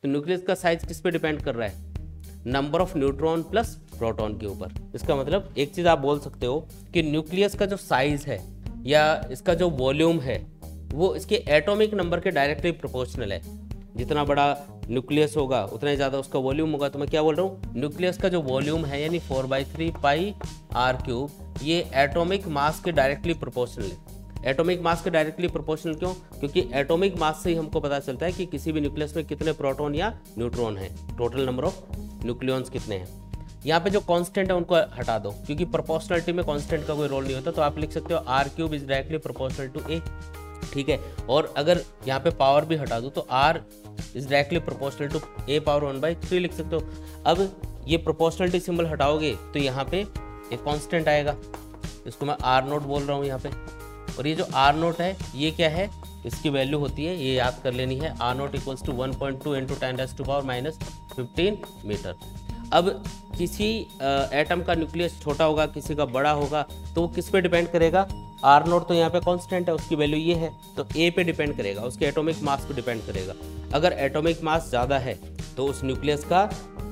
तो न्यूक्लियस का साइज किस पे डिपेंड कर रहा है? Number of neutron plus proton के ऊपर। इसका मतलब एक चीज़ आप बोल सकते हो कि न्यूक्लियस का जो साइज है या इसका जो वॉल्यूम है वो इसके एटॉमिक नंबर के डायरेक्टली प्रोपोर्शनल है। जितना बड़ा न्यूक्लियस होगा उतना ही ज़्यादा उसका वॉल्यूम होगा। तो मैं क्या बोल रहा हूँ, न्यूक्लियस का जो वॉल्यूम है यानी 4/3 पाई r³ ये एटॉमिक मास के डायरेक्टली प्रोपोर्शनल है। एटॉमिक मास के डायरेक्टली प्रोपोर्शनल क्यों? क्योंकि एटॉमिक मास से ही हमको पता चलता है कि किसी भी न्यूक्लियस में कितने प्रोटॉन या न्यूट्रॉन हैं, टोटल नंबर ऑफ न्यूक्लियॉन्स कितने हैं। यहाँ पे जो कांस्टेंट है उनको हटा दो, क्योंकि प्रोपोर्शनलिटी में कांस्टेंट का कोई रोल नहीं होता। तो आप लिख सकते हो r³ is directly proportional to a, ठीक है। और अगर यहाँ पे पावर भी हटा दो तो r is directly proportional to a power 1/3 लिख सकते हो। अब ये प्रोपोर्शनलिटी सिंबल हटाओगे तो यहाँ पे एक कांस्टेंट आएगा, इसको मैं r0 बोल रहा हूँ यहाँ पे। और ये जो r0 है ये क्या है, इसकी वैल्यू होती है, ये याद कर लेनी है, r0 equals to 1.2 into 10⁻⁻15 metre. अब किसी एटम का न्यूक्लियस छोटा होगा, किसी का बड़ा होगा, तो वो किस पे डिपेंड करेगा? r0 तो यहाँ पे कांस्टेंट है, उसकी वैल्यू ये है, तो a पे डिपेंड करेगा, उसके एटॉमिक मास पे डिपेंड करेगा। अगर एटॉमिक मास ज़्यादा है तो उस न्यूक्लियस का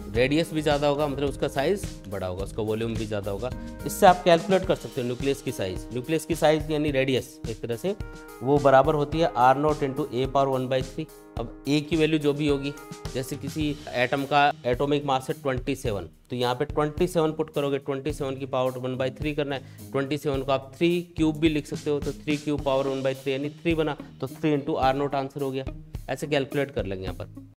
रेडियस भी ज़्यादा होगा, मतलब उसका साइज़ बड़ा होगा, उसका वॉल्यूम भी ज़्यादा होगा। इससे आप कैलकुलेट कर सकते हो न्यूक्लियस की साइज़। न्यूक्लियस की साइज़ यानी रेडियस एक तरह से वो बराबर होती है r0 इंटू a पावर 1/3। अब a की वैल्यू जो भी होगी, जैसे किसी एटम का एटॉमिक मास है 27, तो यहाँ पे 27 पुट करोगे, 27 की पावर 1/3 करना है। 27 को आप 3³ भी लिख सकते हो, तो 3³ पावर 1/3 यानी 3 बना, तो 3 इंटू r0 आंसर हो गया। ऐसे कैलकुलेट कर लेंगे यहाँ पर।